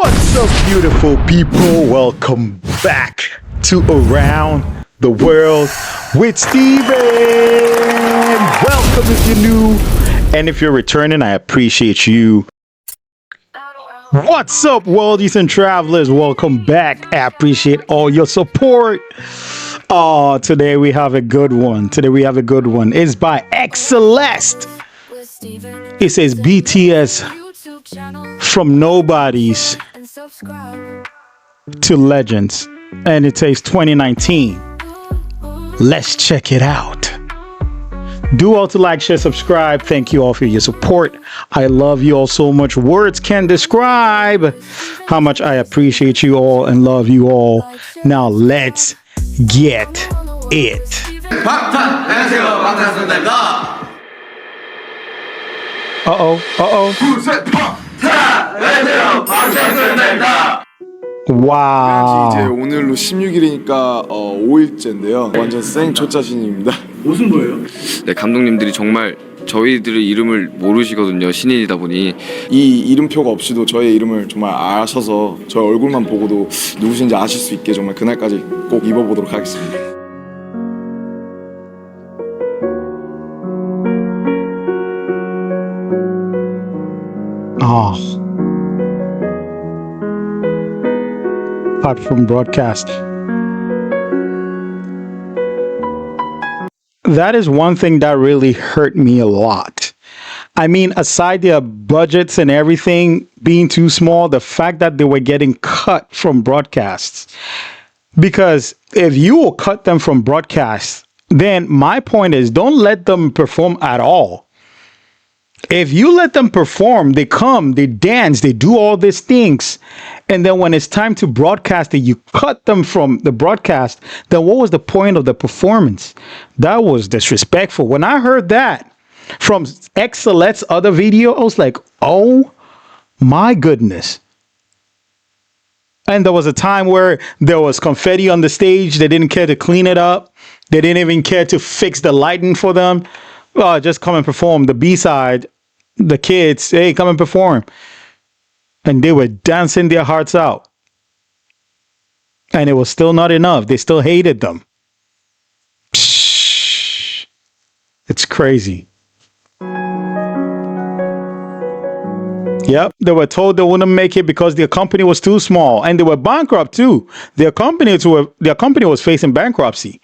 What's up, beautiful people? Welcome back to Around the World with Steven. Welcome if you're new, and if you're returning, I appreciate you. What's up, worldies and travelers? Welcome back. I appreciate all your support. Oh, today we have a good one. It's by xCeleste. It says BTS from Nobodies to Legends, and it says 2019. Let's check it out. Do all to like, share, subscribe. Thank you all for your support. I love you all so much. Words can't describe how much I appreciate you all and love you all. Now let's get it. Wow. 이제 오늘로 16일이니까 5일째인데요. 완전 생초짜신입니다. 무슨 거예요? 네, 감독님들이 정말 저희들의 이름을 모르시거든요. 신인이다 보니. 이 이름표가 없이도 저의 이름을 정말 아셔서 저의 얼굴만 보고도 누구신지 아실 수 있게 정말 그날까지 꼭 입어보도록 하겠습니다. Apart from broadcast. That is one thing that really hurt me a lot. I mean, aside their budgets and everything being too small, the fact that they were getting cut from broadcasts. Because if you will cut them from broadcasts, then my point is don't let them perform at all. If you let them perform, they come, they dance, they do all these things. And then when it's time to broadcast it, you cut them from the broadcast. Then what was the point of the performance? That was disrespectful. When I heard that from xCeleste's other video, I was like, oh my goodness. And there was a time where there was confetti on the stage. They didn't care to clean it up. They didn't even care to fix the lighting for them. Just come and perform. The B-side, the kids, hey, come and perform. And they were dancing their hearts out. And it was still not enough. They still hated them. Psh, it's crazy. Yep, they were told they wouldn't make it because their company was too small. And they were bankrupt too. Their company was facing bankruptcy.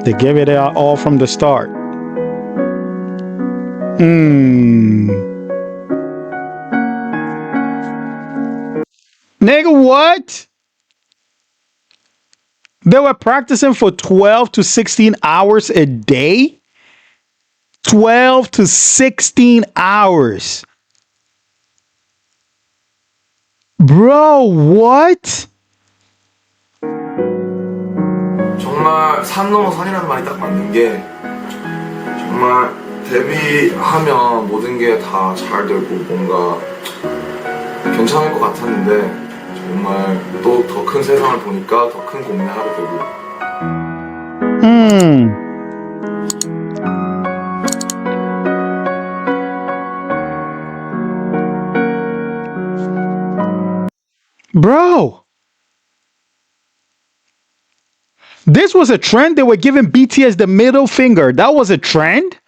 They gave it all from the start. Nigga, what? They were practicing for 12 to 16 hours a day? 12 to 16 hours. Bro, what? 정말 산 넘어 산이라는 말이 딱 맞는 게 정말 데뷔하면 모든 게 다 잘 되고 뭔가 괜찮을 것 같았는데 정말 또 더 큰 세상을 보니까 더 큰 고민을 하게 되고 Bro, this was a trend. They were giving BTS the middle finger. That was a trend.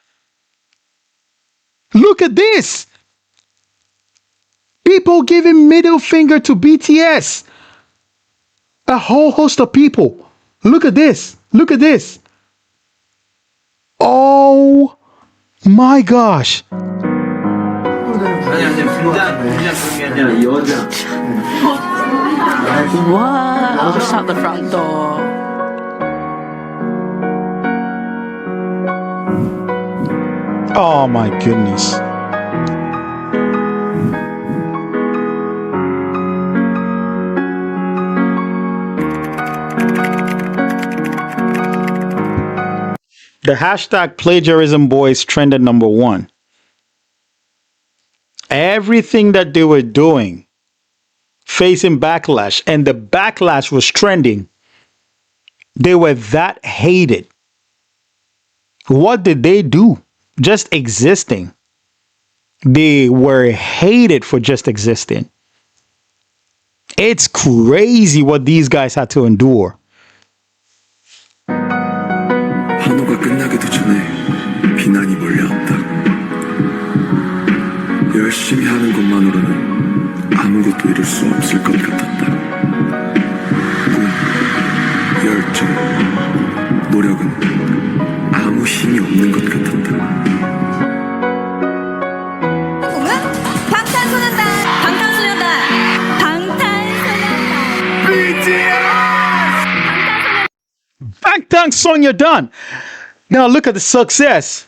Look at this. People giving middle finger to BTS. A whole host of people. Look at this. Look at this. Oh my gosh. Wow, shut the front door. Oh my goodness. The hashtag plagiarism boys trended #1. Everything that they were doing facing backlash, and the backlash was trending. They were that hated. What did they do? just existing. They were hated for just existing. It's crazy what these guys had to endure. 한호가 끝나기도 전에 비난이 몰려온다. 열심히 하는 것만으로는 아무것도 이룰 수 없을 것 같았다. 꿈, 열정, 노력은 아무 힘이 없는 것 같았다. 방탄소년단. Now look at the success.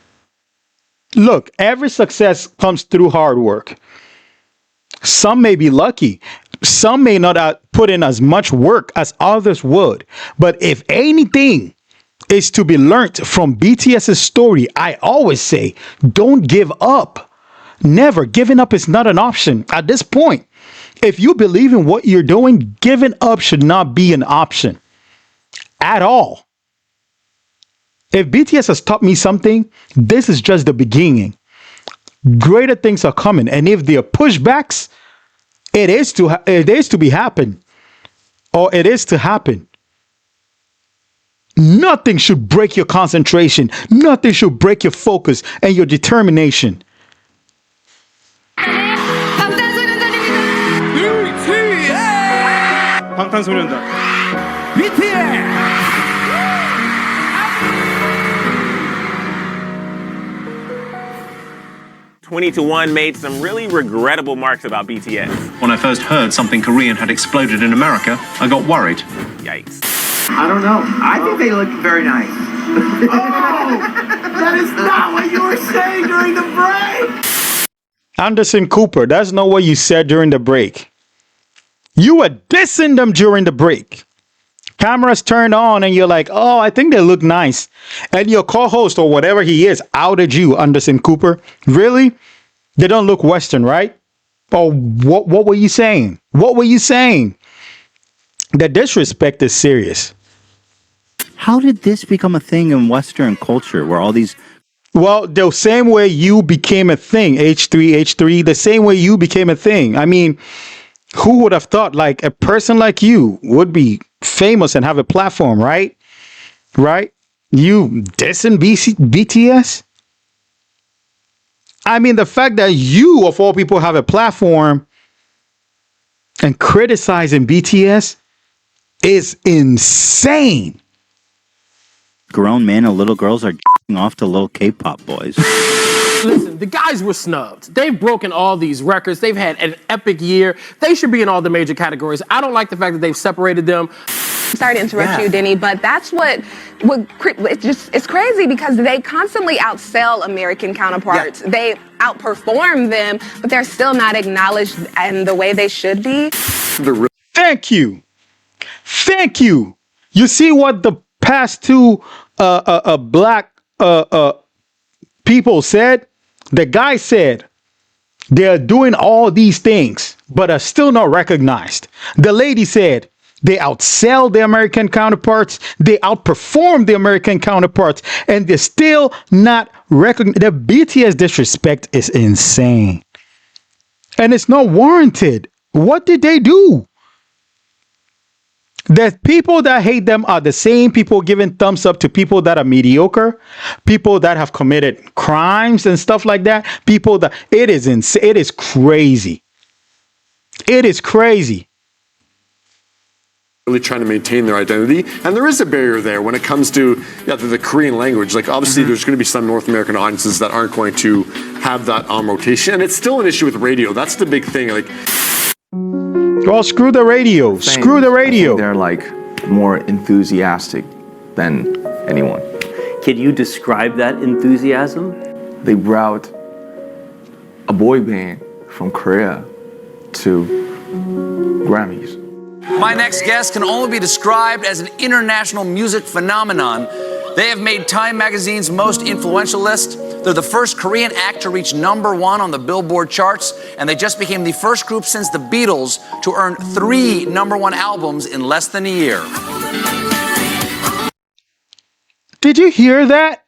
Look, every success comes through hard work. Some may be lucky. Some may not put in as much work as others would. But if anything is to be learnt from BTS's story, I always say, don't give up. Never. Giving up is not an option at this point. If you believe in what you're doing, giving up should not be an option at all. If BTS has taught me something, this is just the beginning. Greater things are coming, and if there are pushbacks, it is to happen. Nothing should break your concentration. Nothing should break your focus and your determination. 방탄소년단 BTS 20-1 made some really regrettable marks about BTS. When I first heard something Korean had exploded in America, I got worried. Yikes. I don't know. I think they look very nice. That is not what you were saying during the break! Anderson Cooper, that's not what you said during the break. You were dissing them during the break. Cameras turned on and you're like, oh, I think they look nice. And your co-host or whatever he is outed you, Anderson Cooper. Really? They don't look Western, right? Or what were you saying? What were you saying? The disrespect is serious. How did this become a thing in Western culture where all these... Well, the same way you became a thing, H3, the same way you became a thing. I mean, who would have thought like a person like you would be famous and have a platform, right? Right? You dissing BTS? I mean, the fact that you, of all people, have a platform and criticizing BTS is insane. Grown men and little girls are off to little K-pop boys. Listen, the guys were snubbed. They've broken all these records. They've had an epic year. They should be in all the major categories. I don't like the fact that they've separated them. Sorry to interrupt you, Denny, but that's it's crazy because they constantly outsell American counterparts. Yeah. They outperform them, but they're still not acknowledged in the way they should be. Thank you. Thank you. You see what the past two black people said? The guy said they're doing all these things, but are still not recognized. The lady said they outsell the American counterparts, they outperform the American counterparts, and they're still not recognized. The BTS disrespect is insane. And it's not warranted. What did they do? The people that hate them are the same people giving thumbs up to people that are mediocre, people that have committed crimes and stuff like that. People that it is insane. It is crazy. It is crazy. Really trying to maintain their identity, and there is a barrier there when it comes to the Korean language. Like obviously, there's going to be some North American audiences that aren't going to have that on rotation, and it's still an issue with radio. That's the big thing. Like. Well, screw the radio. Screw the radio. They're like more enthusiastic than anyone. Can you describe that enthusiasm? They brought a boy band from Korea to Grammys. My next guest can only be described as an international music phenomenon. They have made Time Magazine's most influential list. They're the first Korean act to reach #1 on the Billboard charts, and they just became the first group since the Beatles to earn 3 #1 albums in less than a year. Did you hear that?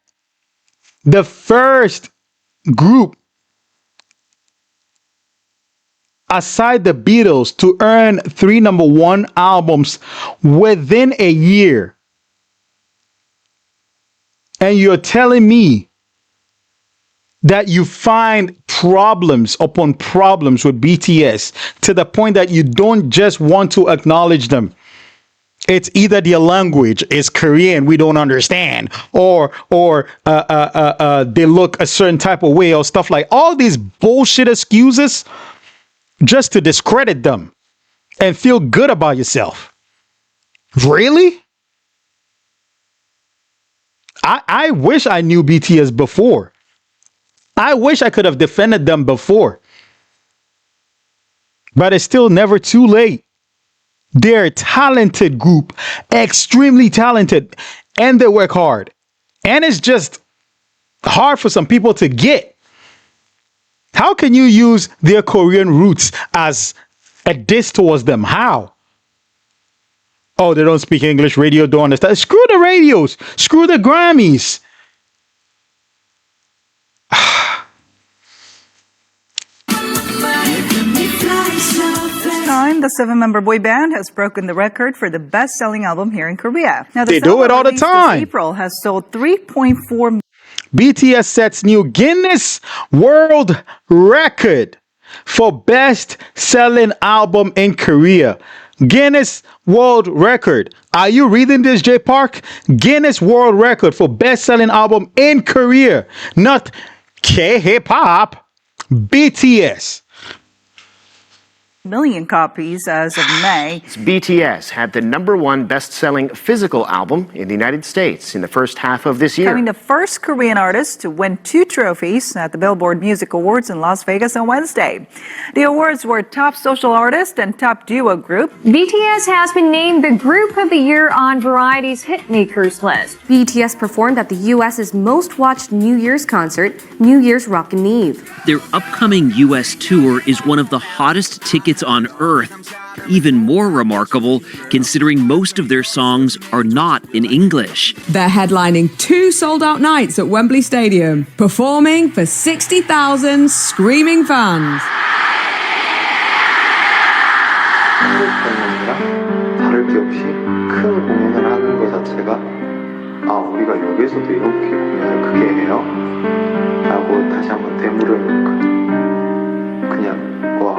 The first group aside the Beatles to earn 3 number one albums within a year. And you're telling me that you find problems upon problems with BTS to the point that you don't just want to acknowledge them. It's either their language is Korean, we don't understand, or they look a certain type of way, or stuff like all these bullshit excuses just to discredit them and feel good about yourself. Really? I wish I knew BTS before. I wish I could have defended them before. But it's still never too late. They're a talented group, extremely talented, and they work hard. And it's just hard for some people to get. How can you use their Korean roots as a diss towards them? How? Oh, they don't speak English, radio don't understand. Screw the radios. Screw the Grammys. The 7-member boy band has broken the record for the best-selling album here in Korea. Now, they do it all the time. April has sold 3.4. BTS sets new Guinness World Record for best-selling album in Korea. Guinness World Record. Are you reading this, J Park? Guinness World Record for best-selling album in Korea, not K-hip-hop. BTS. Million copies as of May. BTS had the #1 best-selling physical album in the United States in the first half of this year. Becoming the first Korean artist to win 2 trophies at the Billboard Music Awards in Las Vegas on Wednesday. The awards were Top Social Artist and Top Duo Group. BTS has been named the Group of the Year on Variety's Hitmakers list. BTS performed at the U.S.'s most watched New Year's concert, New Year's Rockin' Eve. Their upcoming U.S. tour is one of the hottest tickets on earth. Even more remarkable, considering most of their songs are not in English. They're headlining 2 sold-out nights at Wembley Stadium, performing for 60,000 screaming fans. 다를 게 없이 큰 공연을 하는 것 자체가 우리가 여기서도 이렇게 공연을 크게 해요? 라고 다시 한번 되물으니까 그냥 와.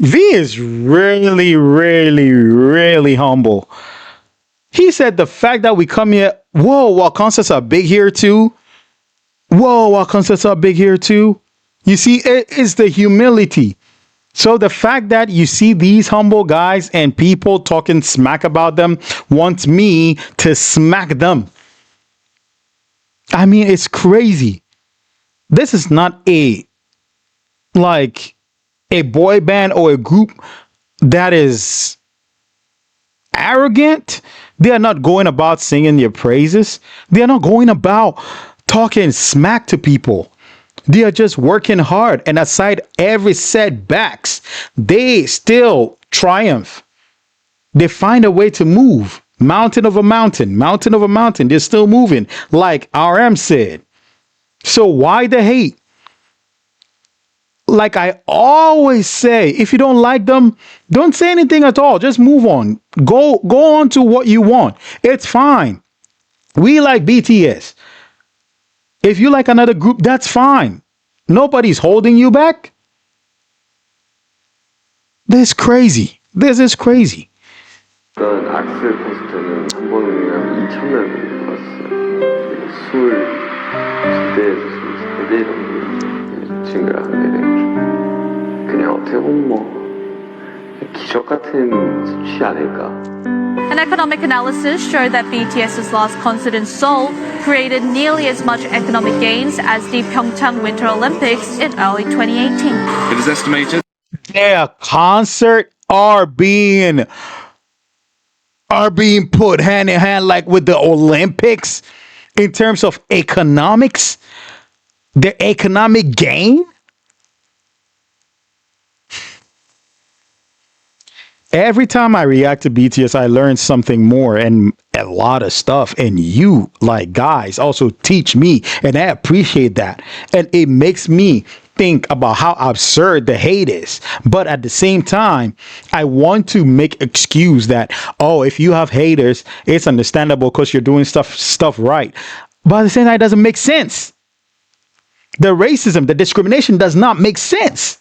V is really, really, really humble. He said the fact that we come here, whoa, while concerts are big here too. Whoa, while concerts are big here too. You see, it's the humility. So the fact that you see these humble guys and people talking smack about them wants me to smack them. I mean, it's crazy. This is not like a boy band or a group that is arrogant. They are not going about singing their praises. They are not going about talking smack to people. They are just working hard, and aside every setbacks, they still triumph. They find a way to move. Mountain over mountain, mountain over mountain. They're still moving, like RM said. So why the hate? Like I always say, if you don't like them, don't say anything at all. Just move on. Go on to what you want. It's fine. We like BTS. If you like another group, that's fine. Nobody's holding you back. This is crazy. This is crazy. 악셀 콘서트는 한 번에 한 2,000명 봤어요. 22대 정도 증가하는데 그냥 어떻게 보면 뭐 기적 같은 수치 아닐까. An economic analysis showed that BTS's last concert in Seoul created nearly as much economic gains as the Pyeongchang Winter Olympics in early 2018. It is estimated their concert are being put hand in hand like with the Olympics in terms of economics, the economic gain. Every time I react to BTS, I learn something more. And a lot of stuff, and you, like guys, also teach me, and I appreciate that. And it makes me think about how absurd the hate is. But at the same time, I want to make excuse that, oh, if you have haters, it's understandable because you're doing stuff right. But at the same time, it doesn't make sense. The racism, the discrimination does not make sense.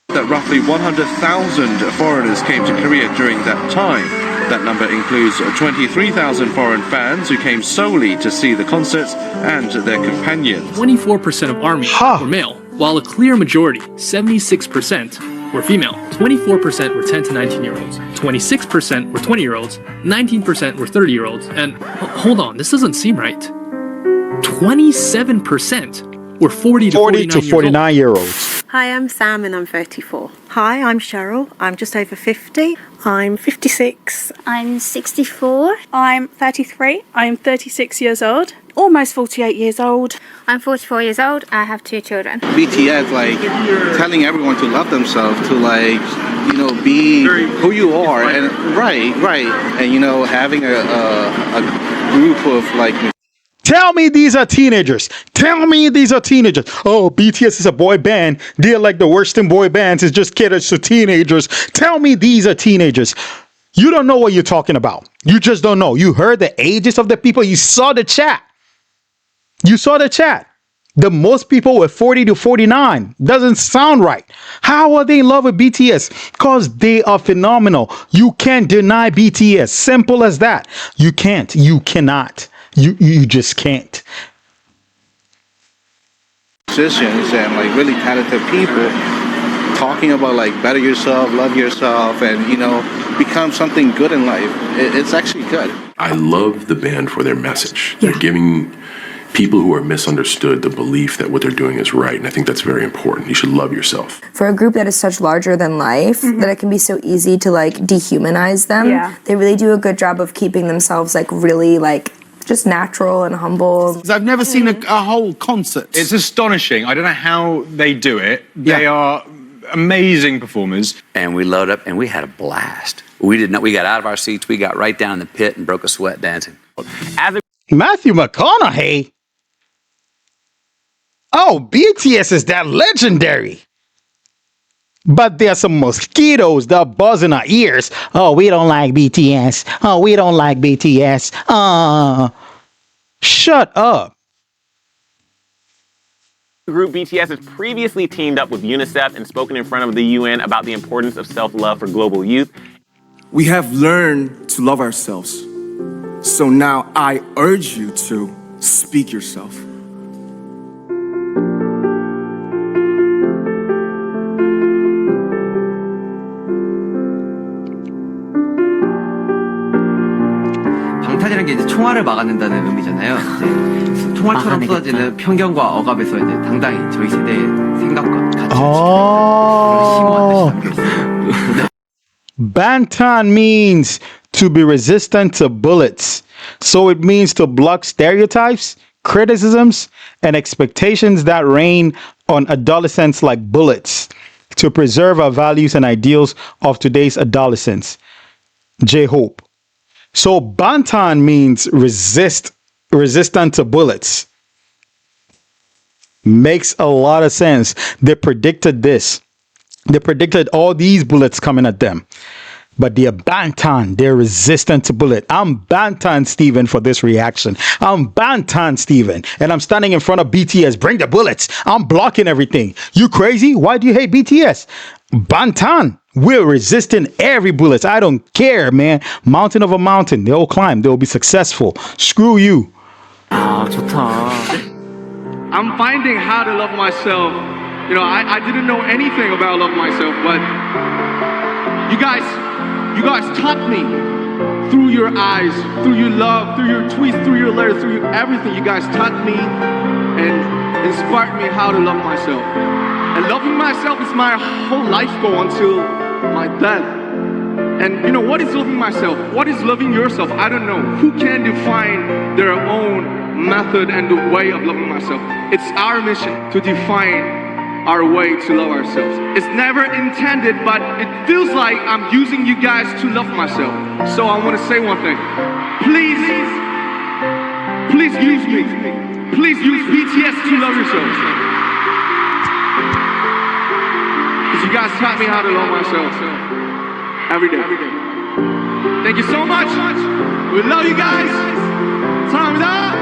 That roughly 100,000 foreigners came to Korea during that time. That number includes 23,000 foreign fans who came solely to see the concerts and their companions. 24% of ARMY were male, while a clear majority, 76%, were female. 24% were 10 to 19-year-olds, 26% were 20-year-olds, 19% were 30-year-olds, and hold on, this doesn't seem right. 27% were 40 to 49-year-olds. Hi, I'm Sam and I'm 34. Hi, I'm Cheryl. I'm just over 50. I'm 56. I'm 64. I'm 33. I'm 36 years old. Almost 48 years old. I'm 44 years old. I have 2 children. BTS, like, telling everyone to love themselves, to, like, you know, be who you are. And right. And, you know, having a group of, like... Tell me these are teenagers. Tell me these are teenagers. Oh, BTS is a boy band. They're like the worst in boy bands. It's just caters to teenagers. Tell me these are teenagers. You don't know what you're talking about. You just don't know. You heard the ages of the people. You saw the chat. The most people were 40 to 49. Doesn't sound right. How are they in love with BTS? Because they are phenomenal. You can't deny BTS. Simple as that. You can't. You cannot. You just can't. Musicians and like really talented people talking about like better yourself, love yourself, and you know, become something good in life. It's actually good. I love the band for their message. They're giving people who are misunderstood the belief that what they're doing is right, and I think that's very important. You should love yourself. For a group that is such larger than life, that it can be so easy to like dehumanize them. They really do a good job of keeping themselves like really like just natural and humble. I've never seen a whole concert. It's astonishing. I don't know how they do it. They are amazing performers. And we load up and we had a blast. We got out of our seats, we got right down in the pit and broke a sweat dancing. Matthew McConaughey? Oh, BTS is that legendary. But there's some mosquitoes that buzz in our ears. Oh, we don't like BTS. Oh, we don't like BTS. Shut up. The group BTS has previously teamed up with UNICEF and spoken in front of the UN about the importance of self-love for global youth. We have learned to love ourselves. So now I urge you to speak yourself. 방탄이라는 게 이제 총알을 막아낸다는 의미잖아요. 이제 총알처럼 쏟아지는 편견과 억압에서 이제 당당히 저희 세대의 생각과 가치를 지키는 그런 심오한 뜻이 담겨 있어요. Bantan means to be resistant to bullets. So it means to block stereotypes, criticisms, and expectations that rain on adolescents like bullets, to preserve our values and ideals of today's adolescents. J-Hope. So Bantan means resistant to bullets. Makes a lot of sense. They predicted this. They predicted all these bullets coming at them. But they're Bantan. They're resistant to bullet. I'm Bantan Steven for this reaction. I'm Bantan Steven. And I'm standing in front of BTS. Bring the bullets. I'm blocking everything. You crazy? Why do you hate BTS? Bantan. We're resisting every bullet. I don't care, man. Mountain over mountain. They'll climb. They'll be successful. Screw you. 좋다. I'm finding how to love myself. You know, I didn't know anything about love myself, but you guys taught me through your eyes, through your love, through your tweets, through your letters, through everything. You guys taught me and inspired me how to love myself. And loving myself is my whole life goal until my death. And you know, what is loving myself? What is loving yourself? I don't know. Who can define their own method and the way of loving myself? It's our mission to define our way to love ourselves. It's never intended, but it feels like I'm using you guys to love myself. So I want to say one thing. Please use me. Please use BTS to love yourselves. Because you guys taught me how to love myself every day. Thank you so much. We love you guys. Time's up.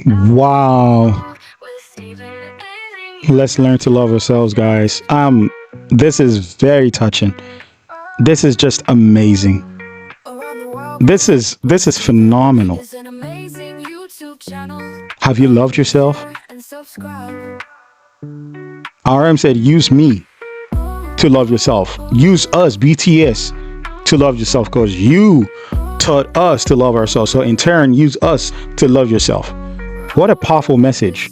Wow. Let's learn to love ourselves, guys. This is very touching. This is just amazing. This is phenomenal. Have you loved yourself? RM said, use me to love yourself. Use us, BTS, to love yourself, because you taught us to love ourselves. So in turn, use us to love yourself. What a powerful message.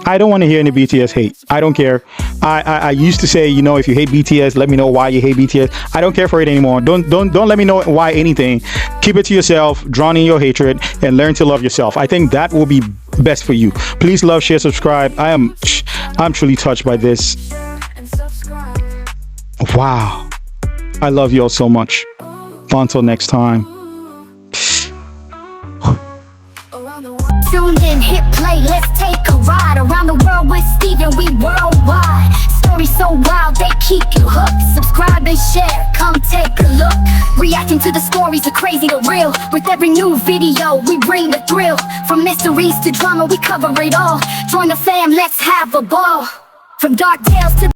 I don't want to hear any BTS hate. I don't care. I used to say, if you hate BTS, let me know why you hate BTS. I don't care for it anymore. Don't let me know why anything. Keep it to yourself, drown in your hatred, and learn to love yourself. I think that will be best for you. Please love, share, subscribe. I'm truly touched by this. Wow. I love you all so much. Until next time. Tune in, hit play, let's take a ride around the world with Steven, we worldwide. Stories so wild, they keep you hooked. Subscribe and share, come take a look. Reacting to the stories, the crazy, the real. With every new video, we bring the thrill. From mysteries to drama, we cover it all. Join the fam, let's have a ball. From dark tales to